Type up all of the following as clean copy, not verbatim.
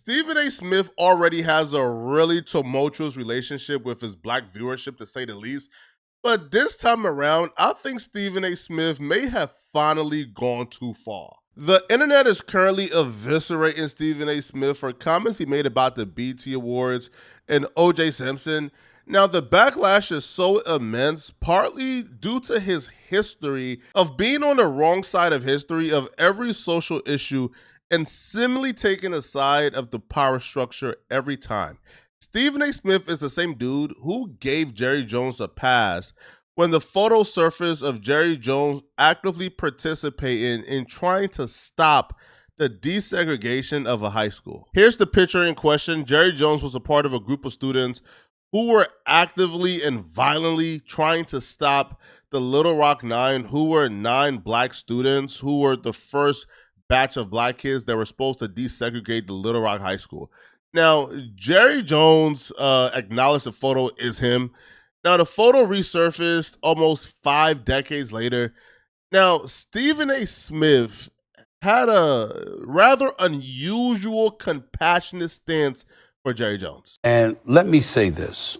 Stephen A. Smith already has a really tumultuous relationship with his black viewership, to say the least. But this time around, I think Stephen A. Smith may have finally gone too far. The internet is currently eviscerating Stephen A. Smith for comments he made about the BT Awards and OJ Simpson. Now, the backlash is so immense, partly due to his history of being on the wrong side of history of every social issue and seemingly taking a side of the power structure every time. Stephen A. Smith is the same dude who gave Jerry Jones a pass when the photo surfaced of Jerry Jones actively participating in trying to stop the desegregation of a high school. Here's the picture in question. Jerry Jones was a part of a group of students who were actively and violently trying to stop the Little Rock Nine, who were 9 black students who were the first batch of black kids that were supposed to desegregate the Little Rock High School. Now, Jerry Jones acknowledged the photo is him. Now, the photo resurfaced almost 5 decades later. Now, Stephen A. Smith had a rather unusual, compassionate stance for Jerry Jones. And let me say this.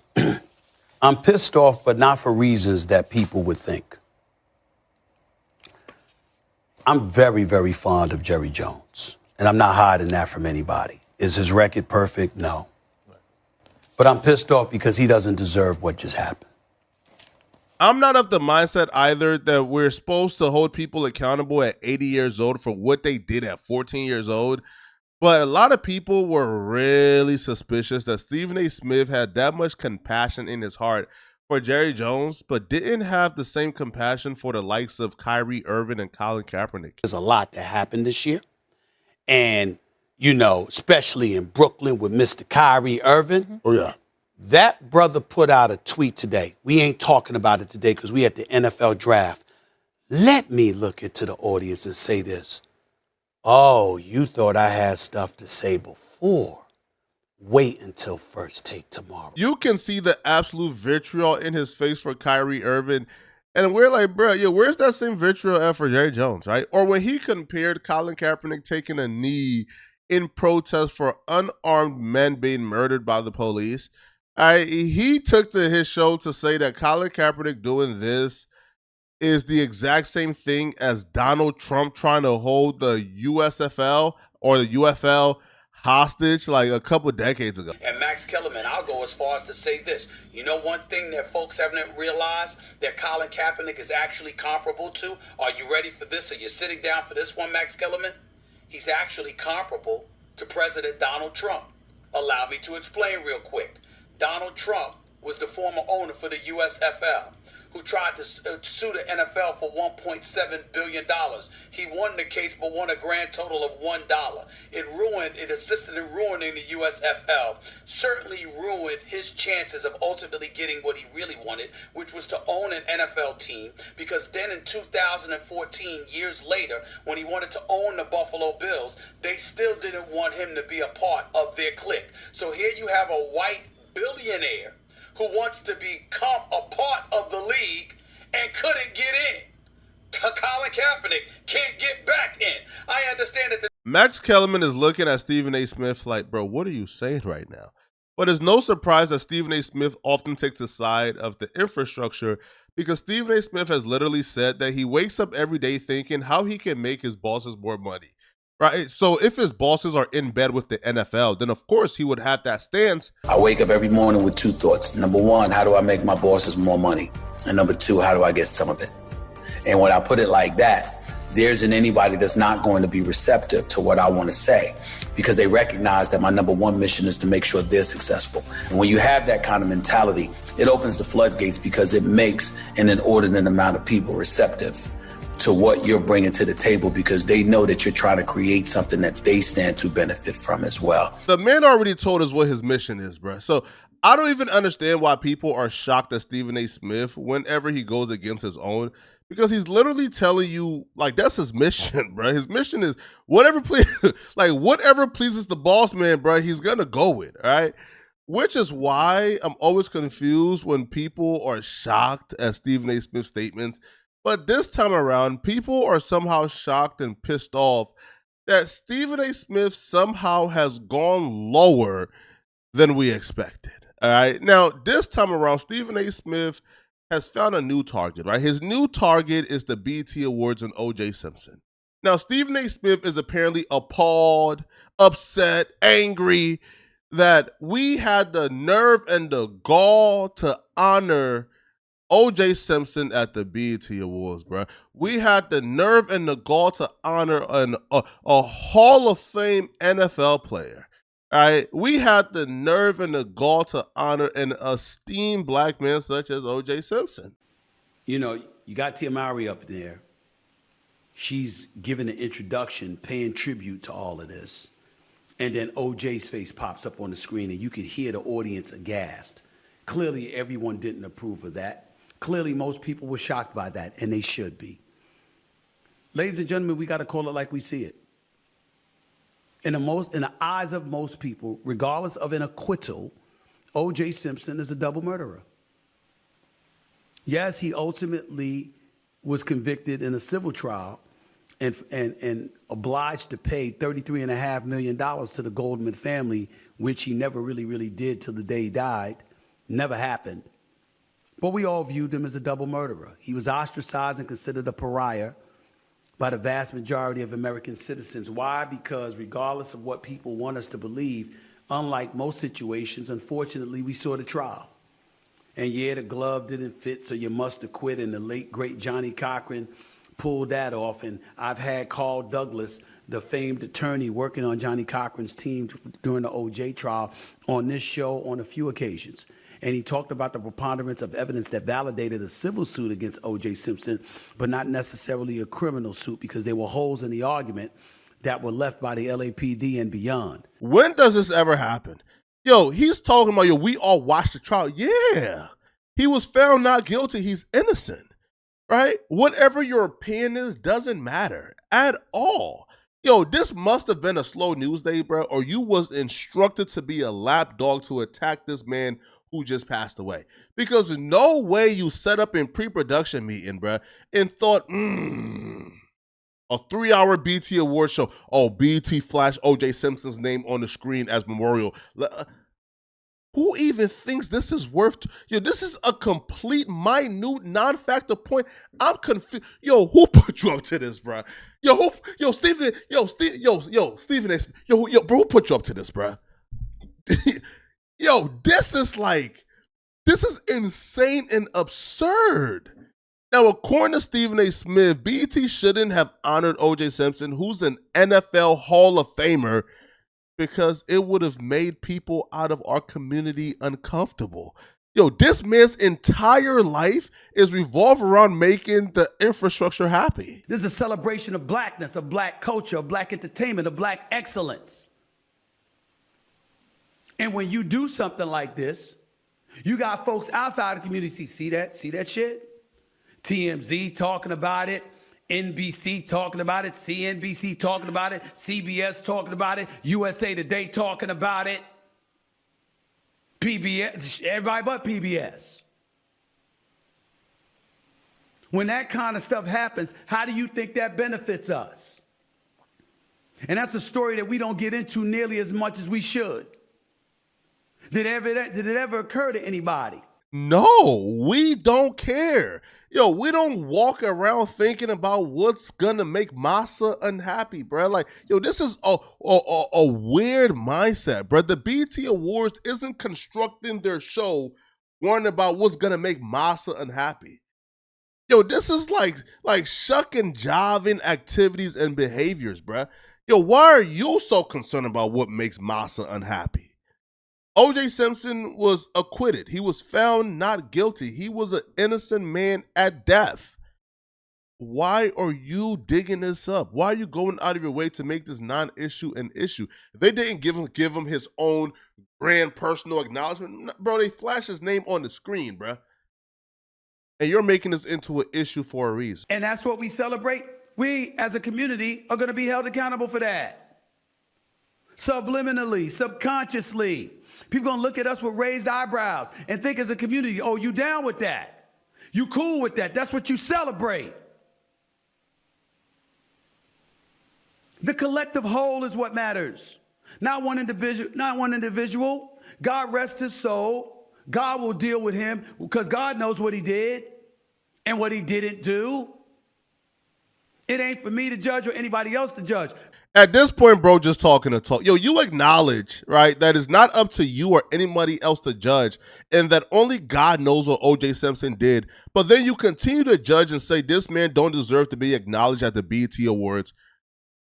I'm pissed off, but not for reasons that people would think. I'm very, very fond of Jerry Jones, and I'm not hiding that from anybody. Is his record perfect? No. But I'm pissed off because he doesn't deserve what just happened. I'm not of the mindset either that we're supposed to hold people accountable at 80 years old for what they did at 14 years old. But a lot of people were really suspicious that Stephen A. Smith had that much compassion in his heart for Jerry Jones, but didn't have the same compassion for the likes of Kyrie Irving and Colin Kaepernick. There's a lot that happened this year. And, you know, especially in Brooklyn with Mr. Kyrie Irving. Oh, yeah. That brother put out a tweet today. We ain't talking about it today because we at the NFL draft. Let me look into the audience and say this. Oh, you thought I had stuff to say before. Wait until first take tomorrow. You can see the absolute vitriol in his face for Kyrie Irving. And we're like, bro, yeah, where's that same vitriol at for Jerry Jones, right? Or when he compared Colin Kaepernick taking a knee in protest for unarmed men being murdered by the police. He took to his show to say that Colin Kaepernick doing this is the exact same thing as Donald Trump trying to hold the USFL or the UFL hostage like a couple decades ago. And Max Kellerman, I'll go as far as to say this. You know one thing that folks haven't realized that Colin Kaepernick is actually comparable to? Are you ready for this? Are you sitting down for this one, Max Kellerman? He's actually comparable to President Donald Trump. Allow me to explain real quick. Donald Trump was the former owner for the USFL, who tried to sue the NFL for $1.7 billion. He won the case, but won a grand total of $1. It assisted in ruining the USFL, certainly ruined his chances of ultimately getting what he really wanted, which was to own an NFL team, because then in 2014, years later, when he wanted to own the Buffalo Bills, they still didn't want him to be a part of their clique. So here you have a white billionaire who wants to become a part of the league and couldn't get in. Colin Kaepernick can't get back in. I understand that. Max Kellerman is looking at Stephen A. Smith like, bro, what are you saying right now? But it's no surprise that Stephen A. Smith often takes the side of the infrastructure, because Stephen A. Smith has literally said that he wakes up every day thinking how he can make his bosses more money. Right. So if his bosses are in bed with the NFL, then of course he would have that stance. I wake up every morning with 2 thoughts. Number 1, how do I make my bosses more money? And number 2, how do I get some of it? And when I put it like that, there isn't anybody that's not going to be receptive to what I want to say, because they recognize that my number 1 mission is to make sure they're successful. And when you have that kind of mentality, it opens the floodgates, because it makes an inordinate amount of people receptive to what you're bringing to the table, because they know that you're trying to create something that they stand to benefit from as well. The man already told us what his mission is, bro. So I don't even understand why people are shocked at Stephen A. Smith whenever he goes against his own, because he's literally telling you, like, that's his mission, bro. His mission is whatever pleases the boss man, bro, he's gonna go with, all right? Which is why I'm always confused when people are shocked at Stephen A. Smith's statements. But this time around, people are somehow shocked and pissed off that Stephen A. Smith somehow has gone lower than we expected. All right. Now, this time around, Stephen A. Smith has found a new target, right? His new target is the BET Awards and OJ Simpson. Now, Stephen A. Smith is apparently appalled, upset, angry that we had the nerve and the gall to honor OJ Simpson at the BET Awards, bro. We had the nerve and the gall to honor a Hall of Fame NFL player. All right, we had the nerve and the gall to honor an esteemed black man such as OJ Simpson. You know, you got Tia Mowry up there. She's giving an introduction, paying tribute to all of this. And then OJ's face pops up on the screen, and you could hear the audience aghast. Clearly, everyone didn't approve of that. Clearly, most people were shocked by that, and they should be. Ladies and gentlemen, we got to call it like we see it. In the eyes of most people, regardless of an acquittal, O.J. Simpson is a double murderer. Yes, he ultimately was convicted in a civil trial and obliged to pay $33.5 million to the Goldman family, which he never really did till the day he died. Never happened. But we all viewed him as a double murderer. He was ostracized and considered a pariah by the vast majority of American citizens. Why? Because regardless of what people want us to believe, unlike most situations, unfortunately, we saw the trial. And yeah, the glove didn't fit, so you must acquit. And the late, great Johnny Cochran pulled that off. And I've had Carl Douglas, the famed attorney working on Johnny Cochran's team during the OJ trial, on this show on a few occasions. And he talked about the preponderance of evidence that validated a civil suit against O.J. Simpson, but not necessarily a criminal suit, because there were holes in the argument that were left by the LAPD and beyond. When does this ever happen? Yo, he's talking about, we all watched the trial. Yeah. He was found not guilty. He's innocent, right? Whatever your opinion is doesn't matter at all. Yo, this must have been a slow news day, bro, or you was instructed to be a lapdog to attack this man who just passed away. Because no way you set up in pre-production meeting, bruh, and thought, a 3-hour BT award show. Oh, BT flash OJ Simpson's name on the screen as memorial. Who even thinks this is worth? This is a complete, minute, non-factor point. I'm confused. Yo, who put you up to this, bruh? Stephen, bro, who put you up to this, bruh? Yo, this is insane and absurd. Now, according to Stephen A. Smith, BET shouldn't have honored OJ Simpson, who's an NFL Hall of Famer, because it would have made people out of our community uncomfortable. Yo, this man's entire life is revolved around making the infrastructure happy. This is a celebration of blackness, of black culture, of black entertainment, of black excellence. And when you do something like this, you got folks outside the community see that shit? TMZ talking about it, NBC talking about it, CNBC talking about it, CBS talking about it, USA Today talking about it, PBS, everybody but PBS. When that kind of stuff happens, how do you think that benefits us? And that's a story that we don't get into nearly as much as we should. Did it ever occur to anybody? No, we don't care. Yo, we don't walk around thinking about what's gonna make Massa unhappy, bro. Like, yo, this is a weird mindset, bro. The BET Awards isn't constructing their show worrying about what's gonna make Massa unhappy. Yo, this is like shuck and jiving activities and behaviors, bro. Yo, why are you so concerned about what makes Massa unhappy? OJ Simpson was acquitted. He was found not guilty. He was an innocent man at death. Why are you digging this up? Why are you going out of your way to make this non-issue an issue? They didn't give him his own grand personal acknowledgement. Bro, they flashed his name on the screen, bro. And you're making this into an issue for a reason. And that's what we celebrate. We, as a community, are going to be held accountable for that. Subliminally, subconsciously. People going to look at us with raised eyebrows and think as a community, oh, you down with that? You cool with that? That's what you celebrate. The collective whole is what matters. Not one individual, not one individual. God rest his soul. God will deal with him because God knows what he did and what he didn't do. It ain't for me to judge or anybody else to judge. At this point, bro, just talking to talk. Yo, you acknowledge, right, that it's not up to you or anybody else to judge, and that only God knows what OJ Simpson did. But then you continue to judge and say this man don't deserve to be acknowledged at the BET Awards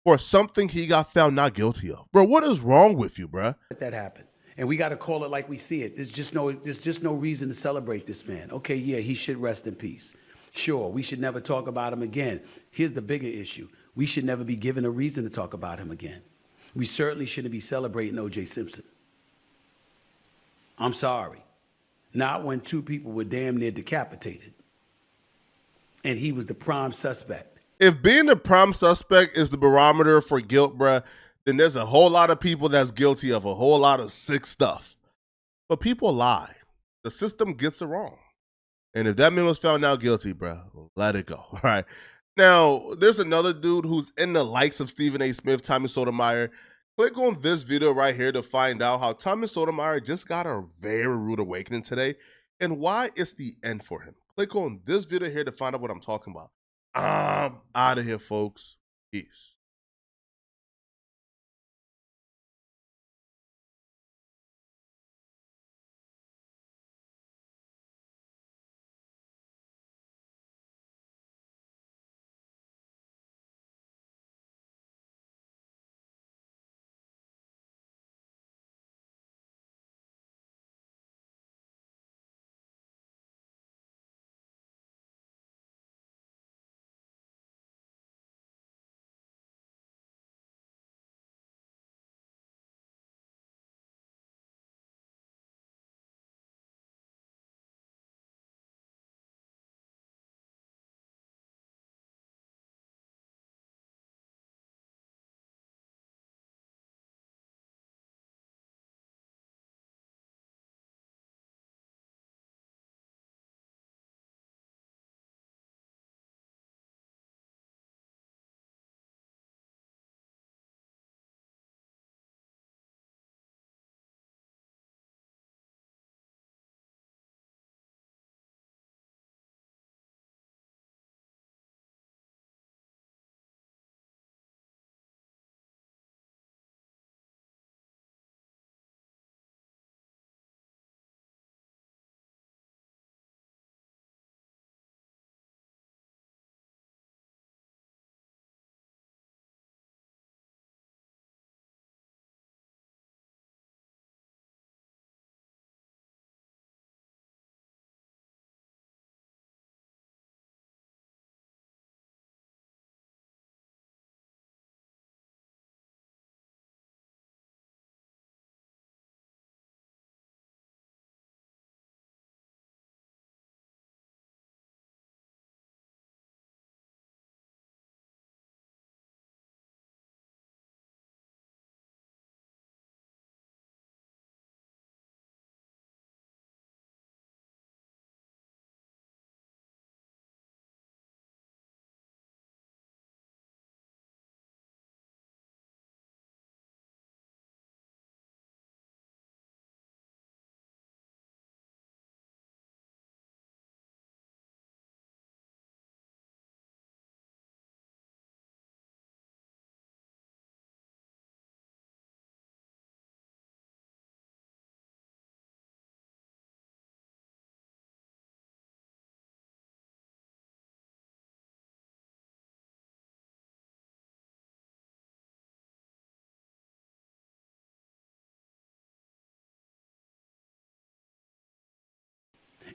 for something he got found not guilty of. Bro, what is wrong with you, bro? That happened. And we got to call it like we see it. There's just no reason to celebrate this man. Okay, yeah, he should rest in peace. Sure, we should never talk about him again. Here's the bigger issue. We should never be given a reason to talk about him again. We certainly shouldn't be celebrating OJ Simpson. I'm sorry. Not when two people were damn near decapitated. And he was the prime suspect. If being the prime suspect is the barometer for guilt, bruh, then there's a whole lot of people that's guilty of a whole lot of sick stuff. But people lie. The system gets it wrong. And if that man was found now guilty, bruh, let it go. All right. Now, there's another dude who's in the likes of Stephen A. Smith, Tommy Sotomayor. Click on this video right here to find out how Tommy Sotomayor just got a very rude awakening today and why it's the end for him. Click on this video here to find out what I'm talking about. I'm out of here, folks. Peace.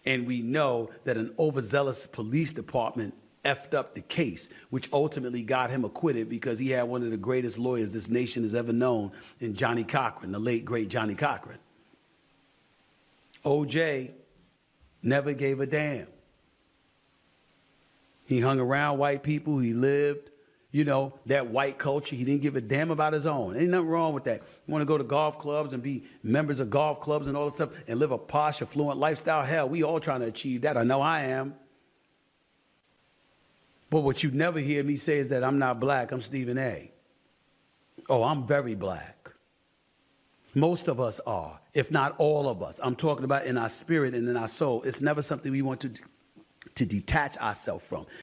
And we know that an overzealous police department effed up the case, which ultimately got him acquitted because he had one of the greatest lawyers this nation has ever known in Johnny Cochran, the late, great Johnny Cochran. OJ never gave a damn. He hung around white people. He lived, that white culture. He didn't give a damn about his own. Ain't nothing wrong with that. You want to go to golf clubs and be members of golf clubs and all this stuff and live a posh, affluent lifestyle? Hell, we all trying to achieve that. I know I am. But what you never hear me say is that I'm not black. I'm Stephen A. Oh, I'm very black. Most of us are, if not all of us. I'm talking about in our spirit and in our soul. It's never something we want to detach ourselves from.